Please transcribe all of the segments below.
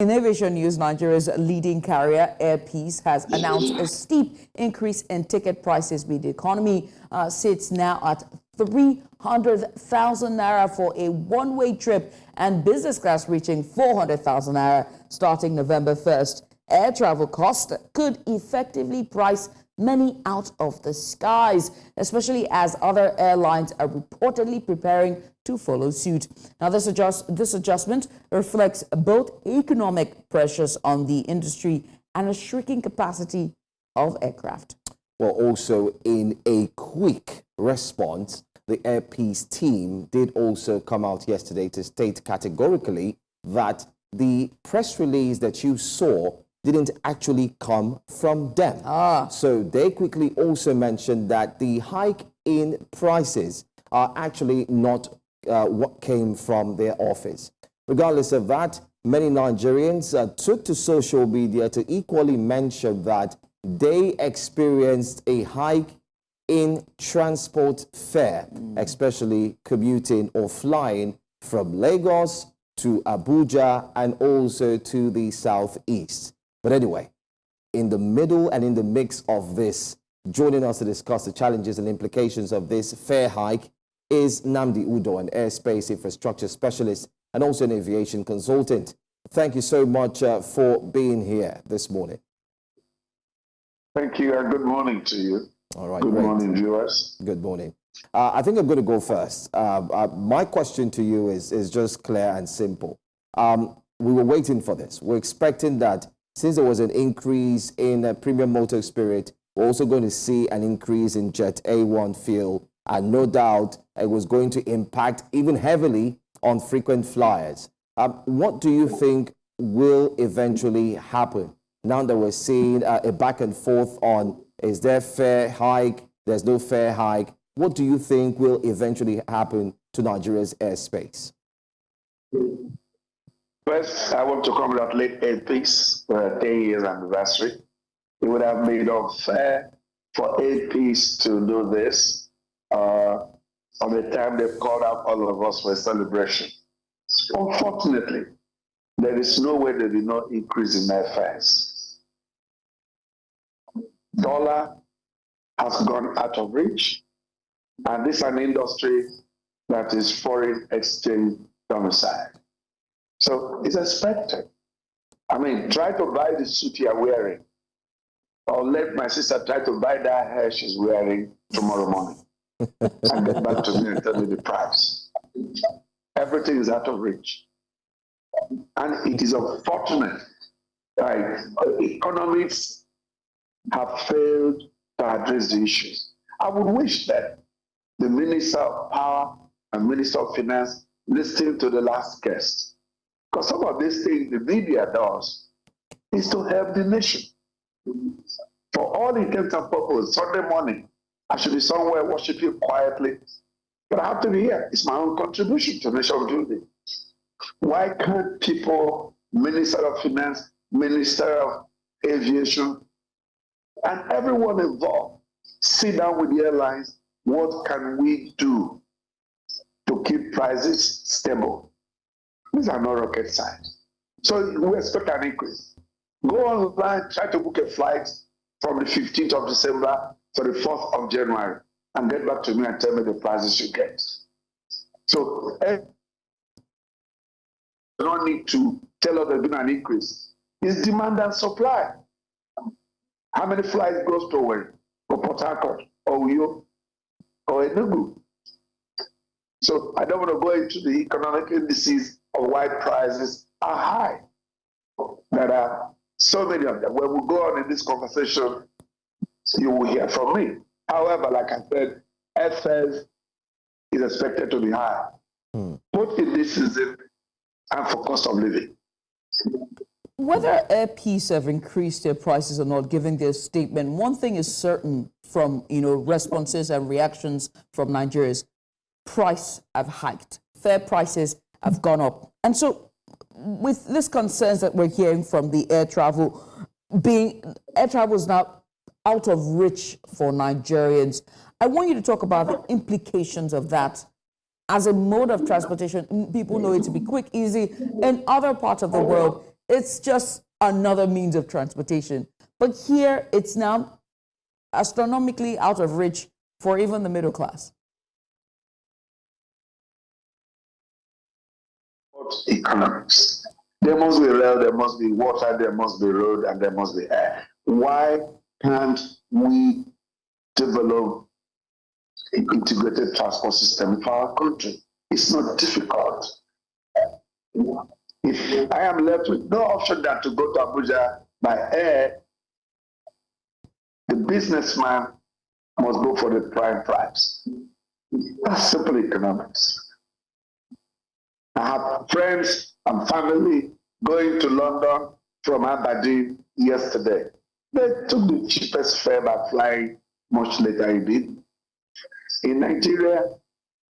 In aviation news, Nigeria's leading carrier, Airpeace, has announced a steep increase in ticket prices, with the economy sits now at 300,000 naira for a one-way trip and business class reaching 400,000 naira starting November 1st. Air travel costs could effectively price many out of the skies, especially as other airlines are reportedly preparing to follow suit. Now, this adjustment reflects both economic pressures on the industry and a shrinking capacity of aircraft. Well, also in a quick response, the Airpeace team did also come out yesterday to state categorically that the press release that you saw didn't actually come from them. So they quickly also mentioned that the hike in prices are actually not what came from their office. Regardless of that, many Nigerians took to social media to equally mention that they experienced a hike in transport fare, especially commuting or flying from Lagos to Abuja and also to the southeast. But anyway, in the middle and in the mix of this, joining us to discuss the challenges and implications of this fare hike is Nnamdi Udoh, an airspace infrastructure specialist and also an aviation consultant. Thank you so much for being here this morning. Thank you, and good morning to you. All right, good great. morning, viewers. Good morning. I think I'm going to go first. My question to you is just clear and simple. We were waiting for this. We're expecting that since there was an increase in premium motor spirit, we're also going to see an increase in Jet A1 fuel, and no doubt it was going to impact even heavily on frequent flyers. What do you think will eventually happen now that we're seeing a back and forth on is there fare hike, there's no fare hike? What do you think will eventually happen to Nigeria's airspace? First, I want to congratulate Airpeace for their 10 years anniversary. It would have made unfair for Airpeace to do this on the time they've called out all of us for a celebration. Unfortunately, there is no way there will not increase in airfares. Dollar has gone out of reach, and this is an industry that is foreign exchange domiciled. So it's expected. I mean, try to buy the suit you're wearing, or let my sister try to buy that hair she's wearing tomorrow morning and get back to me and tell me the price. Everything is out of reach. And it is unfortunate that economists have failed to address the issues. I would wish that the Minister of Power and Minister of Finance listen to the last guest. Because some of these things the media does is to help the nation. For all intents and purposes, Sunday morning, I should be somewhere worshiping quietly, but I have to be here. It's my own contribution to nation building. Why can't people, Minister of Finance, Minister of Aviation, and everyone involved, sit down with the airlines? What can we do to keep prices stable? These are not rocket science. So we expect an increase. Go online, try to book a flight from the 15th of December to the 4th of January and get back to me and tell me the prices you get. So you don't need to tell us there's been an increase. It's demand and supply. How many flights goes to Owerri or Port Harcourt or Uyo or Enugu? So I don't want to go into the economic indices of why prices are high. There are so many of them. When we go on in this conversation, you will hear from me. However, like I said, airfares is expected to be high, both in this season and for cost of living. Whether Airpeace have increased their prices or not, given their statement, one thing is certain from responses and reactions from Nigerians: price have hiked, fare prices have gone up. And so with these concerns that we're hearing from the air travel is now out of reach for Nigerians, I want you to talk about the implications of that as a mode of transportation. People know it to be quick, easy. In other parts of the world, it's just another means of transportation. But here, it's now astronomically out of reach for even the middle class. Economics. There must be rail, there must be water, there must be road, and there must be air. Why can't we develop an integrated transport system for our country? It's not difficult. If I am left with no option than to go to Abuja by air, the businessman must go for the prime price. That's simple economics. I have friends and family going to London from Aberdeen yesterday. They took the cheapest fare by flying much later indeed. In Nigeria,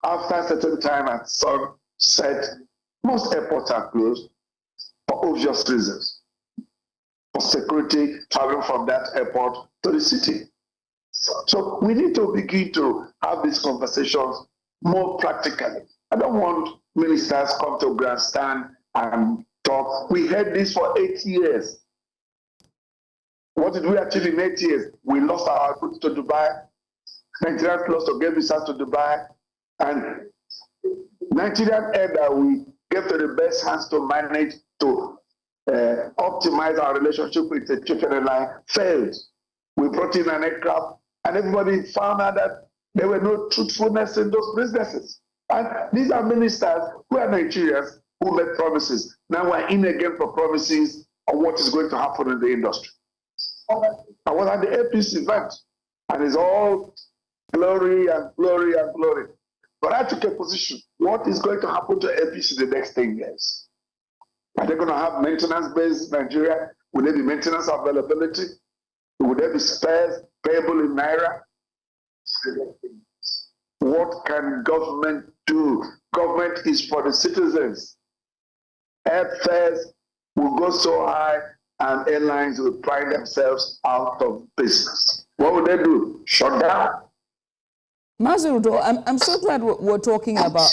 after a certain time at sunset, most airports are closed for obvious reasons. For security, traveling from that airport to the city. So we need to begin to have these conversations more practically. I don't want ministers come to grandstand and talk. We had this for 8 years. What did we achieve in 8 years? We lost our goods to Dubai. Nigerians lost to get visas to Dubai. And Nigerian air that we gave to the best hands to manage to optimize our relationship with the chief airline failed. We brought in an aircraft and everybody found out that there were no truthfulness in those businesses. And these are ministers who are Nigerians who made promises. Now we're in again for promises of what is going to happen in the industry. I was at the APC event, and it's all glory and glory and glory. But I took a position. What is going to happen to APC the next 10 years? Are they going to have maintenance-based Nigeria? Will there be maintenance availability? Will there be spares payable in Naira? What can government do? Government is for the citizens. Airfares will go so high and airlines will find themselves out of business. What will they do? Shut down. Nnamdi Udoh, I'm so glad we're talking about,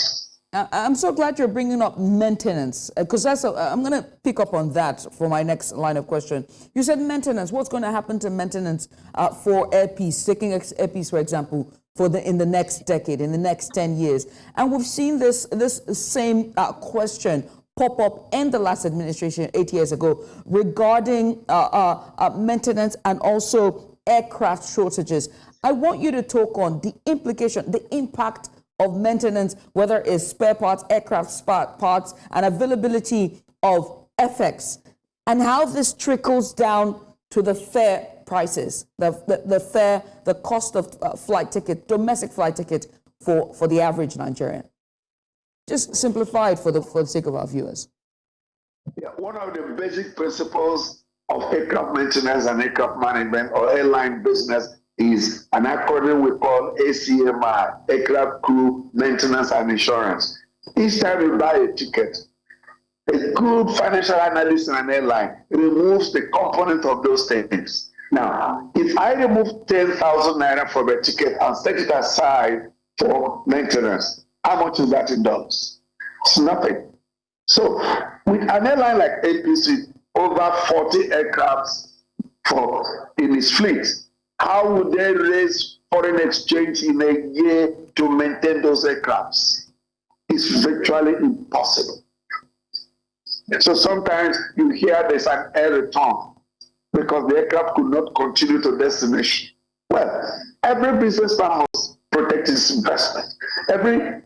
I'm so glad you're bringing up maintenance, because I'm going to pick up on that for my next line of question. You said maintenance. What's going to happen to maintenance for Airpeace, taking Airpeace, for example, in the next decade, in the next 10 years? And we've seen this same question pop up in the last administration 8 years ago regarding maintenance and also aircraft shortages. I want you to talk on the implication, the impact of maintenance, whether it's spare parts, aircraft parts, and availability of FX, and how this trickles down to the fare prices, the cost of flight ticket, domestic flight ticket for the average Nigerian. Just simplify it for the sake of our viewers. Yeah, one of the basic principles of aircraft maintenance and aircraft management or airline business is an acronym we call ACMI, Aircraft Crew Maintenance and Insurance. Each time you buy a ticket, a good financial analyst in an airline removes the component of those things. Now, if I remove 10,000 naira from a ticket and set it aside for maintenance, how much is that in dollars? It's nothing. So, with an airline like APC, over 40 aircrafts in its fleet, how would they raise foreign exchange in a year to maintain those aircrafts? It's virtually impossible. So sometimes you hear there's an air return because the aircraft could not continue to destination. Well, every businessman must protect his investment. Every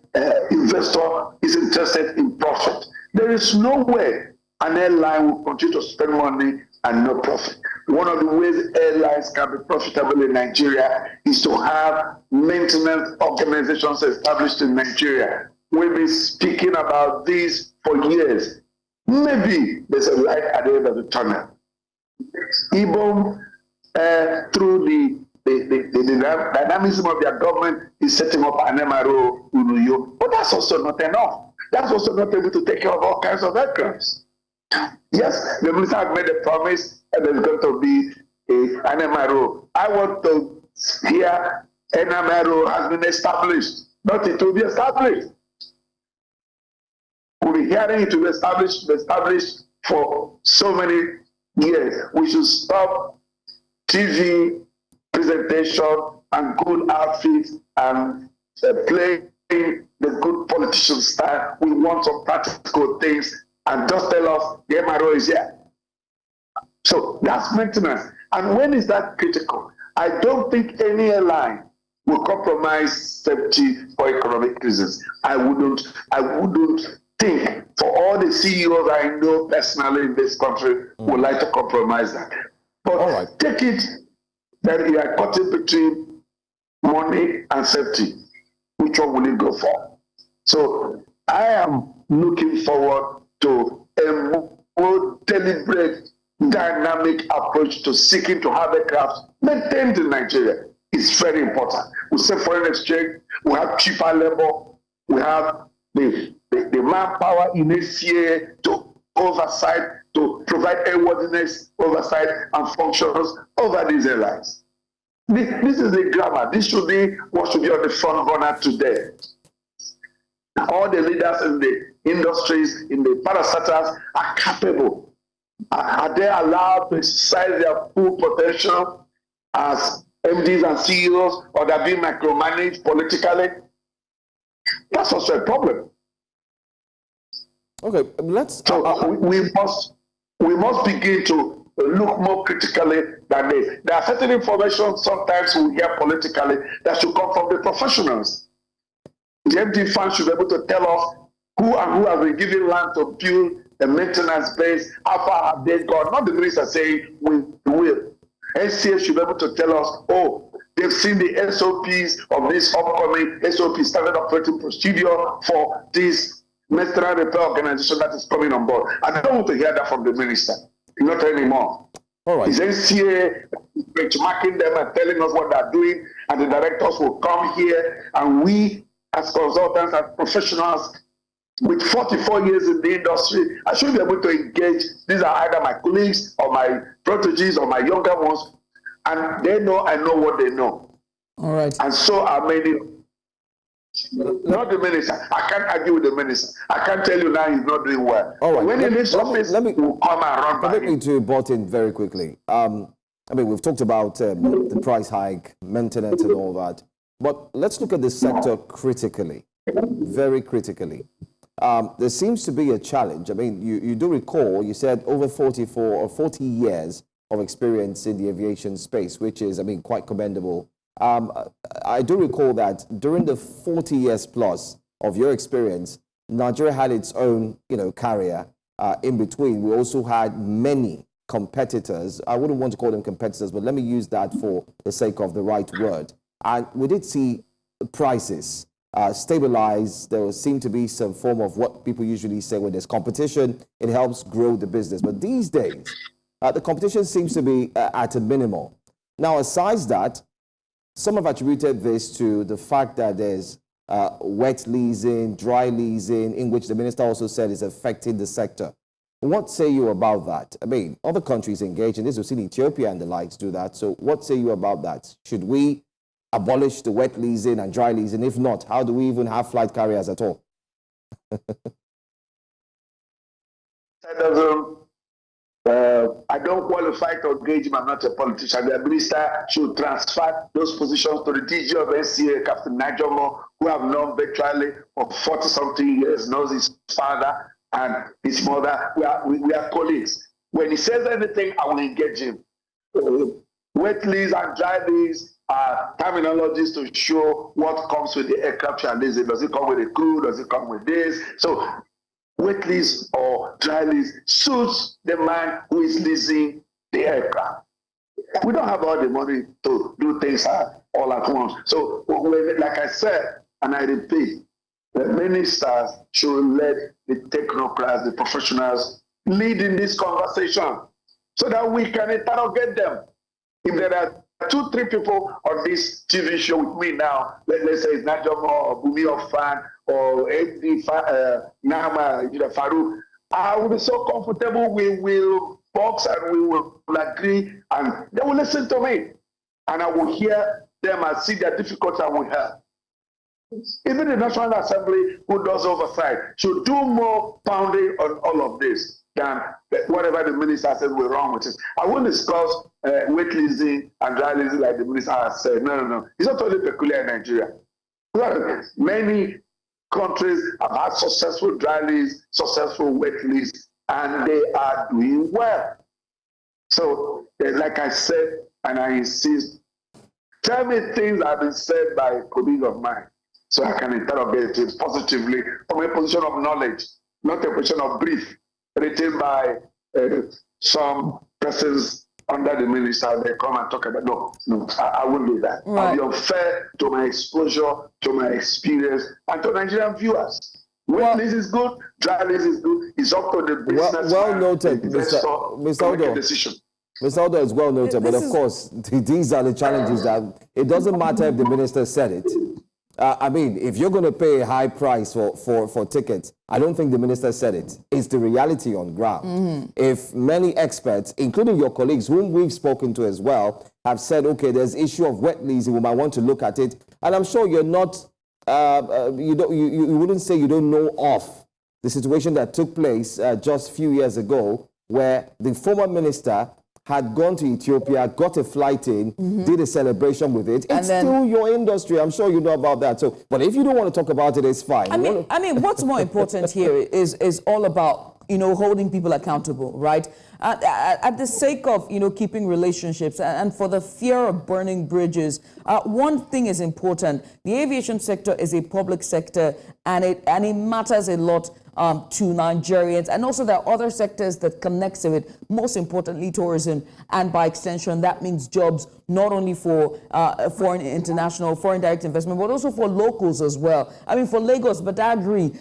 investor is interested in profit. There is no way an airline will continue to spend money and no profit. One of the ways airlines can be profitable in Nigeria is to have maintenance organizations established in Nigeria. We've been speaking about this for years. Maybe there's a light at the end of the tunnel. Even through the dynamism of their government is setting up an MRO in New York, but that's also not enough. That's also not able to take care of all kinds of aircrafts. Yes, the minister has made a promise and there's going to be an MRO. I want to hear an MRO has been established, not it will be established. We'll be hearing it will be established for so many years. We should stop TV presentation and good outfits and playing the good politician style. We want some practical things and just tell us the MRO is here. So that's maintenance. And when is that critical? I don't think any airline will compromise safety for economic reasons. I wouldn't think for all the CEOs I know personally in this country would like to compromise that. But take it that you are caught in between money and safety. Which one will you go for? So I am looking forward to a more deliberate, dynamic approach to seeking to have aircraft maintained in Nigeria. It's very important. We save foreign exchange, we have cheaper labor, we have the manpower in ACA to oversight, to provide airworthiness, oversight, and functions over these airlines. This is the grammar. This should be what should be on the front runner today. All the leaders in the industries, in the parastatals are capable. Are they allowed to exercise their full potential as MDs and CEOs, or they're being micromanaged politically? That's also a problem. Okay, let's. So we must begin to look more critically than this. There are certain information sometimes we hear politically that should come from the professionals. The MD fund should be able to tell us who has been given land to build a maintenance base, how far have they gone? Not the minister saying we will. NCA should be able to tell us, oh, they've seen the SOPs of this upcoming SOP, standard operating procedure for this maintenance repair organization that is coming on board. I don't want to hear that from the minister. Not anymore. All right. Is NCA benchmarking them and telling us what they're doing, and the directors will come here, and we as consultants and professionals with 44 years in the industry, I should be able to engage. These are either my colleagues or my proteges or my younger ones, and they know I know what they know. All right. And so are many. Not the minister. I can't argue with the minister. I can't tell you now he's not doing well. All right. When in this office, will come and run by me to butt in very quickly. I mean, we've talked about the price hike, maintenance, and all that. But let's look at the sector critically, very critically. There seems to be a challenge. I mean, you do recall, you said over 44 or 40 years of experience in the aviation space, which is, I mean, quite commendable. I do recall that during the 40 years plus of your experience, Nigeria had its own, carrier. In between, we also had many competitors. I wouldn't want to call them competitors, but let me use that for the sake of the right word. And we did see prices stabilize. There seemed to be some form of what people usually say when there's competition, it helps grow the business. But these days, the competition seems to be at a minimal. Now, aside that, some have attributed this to the fact that there's wet leasing, dry leasing, in which the minister also said is affecting the sector. What say you about that? I mean, other countries engage in this. We've seen Ethiopia and the likes do that. So what say you about that? Should we abolish the wet leasing and dry leasing? If not, how do we even have flight carriers at all? I don't qualify to engage him. I'm not a politician. The minister should transfer those positions to the DG of NCA, Captain Najomo, who I've known virtually for 40-something years, knows his father and his mother. We are colleagues. When he says anything, I will engage him. Wet lease and dry lease are terminologies to show what comes with the aircraft you're leasing. Does it come with a crew? Does it come with this? So wet lease or dry lease suits the man who is leasing the aircraft. We don't have all the money to do things all at once. So, like I said, and I repeat, the ministers should let the technocrats, the professionals, lead in this conversation so that we can interrogate them. If there are 2-3 people on this TV show with me now, let's say it's Najomo or Bumi or Fan or Nama Farouk, I will be so comfortable. We will box and we will agree, and they will listen to me, and I will hear them and see their difficulties I will have. Even the National Assembly, who does oversight, should do more pounding on all of this. than whatever the minister said we're wrong with it. I won't discuss wait leasing and dry leasing like the minister has said. No. It's not only peculiar in Nigeria. Many countries have had successful dry lease, successful wet lease, and they are doing well. So, like I said, and I insist, tell me things that have been said by colleagues of mine so I can interrogate it positively from a position of knowledge, not a position of brief, written by some persons under the minister. They come and talk about, no, I won't do that. Right. I'll be unfair to my exposure, to my experience, and to Nigerian viewers. Wet lease is good, dry lease is good. It's up to the business. Well noted, Mr. Udoh. Decision. Mr. Udoh is well noted, but of course, these are the challenges that it doesn't matter if the minister said it. I mean, if you're going to pay a high price for tickets, I don't think the minister said it. It's the reality on ground. If many experts, including your colleagues, whom we've spoken to as well, have said, okay, there's issue of wet leasing, we might want to look at it, and I'm sure you're not, you wouldn't say you don't know of the situation that took place just a few years ago, where the former minister had gone to Ethiopia, got a flight in, did a celebration with it. It's still your industry. I'm sure you know about that. So, but if you don't want to talk about it, it's fine. I mean, what's more important here is all about, holding people accountable, right? At the sake of, keeping relationships and for the fear of burning bridges, one thing is important. The aviation sector is a public sector, and it matters a lot to Nigerians, and also there are other sectors that connect to it, most importantly tourism, and by extension that means jobs not only for foreign direct investment, but also for locals as well. I mean, for Lagos, Badagry,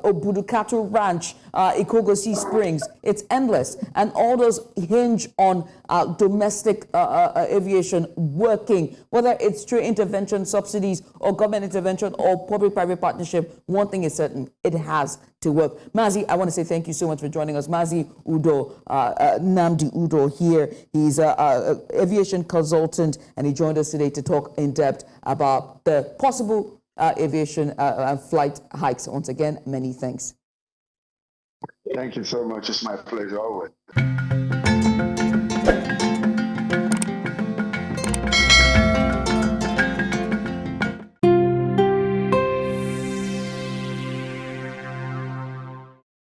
Obudukatu Ranch, Ikogosi Springs, it's endless, and all those hinge on domestic aviation working, whether it's through intervention subsidies or government intervention or public-private partnership. One thing is certain, it has to work. Mazi, I want to say thank you so much for joining us. Mazi Udoh, Nnamdi Udoh here. He's an aviation consultant, and he joined us today to talk in depth about the possible aviation flight hikes. Once again, many thanks. Thank you so much. It's my pleasure always.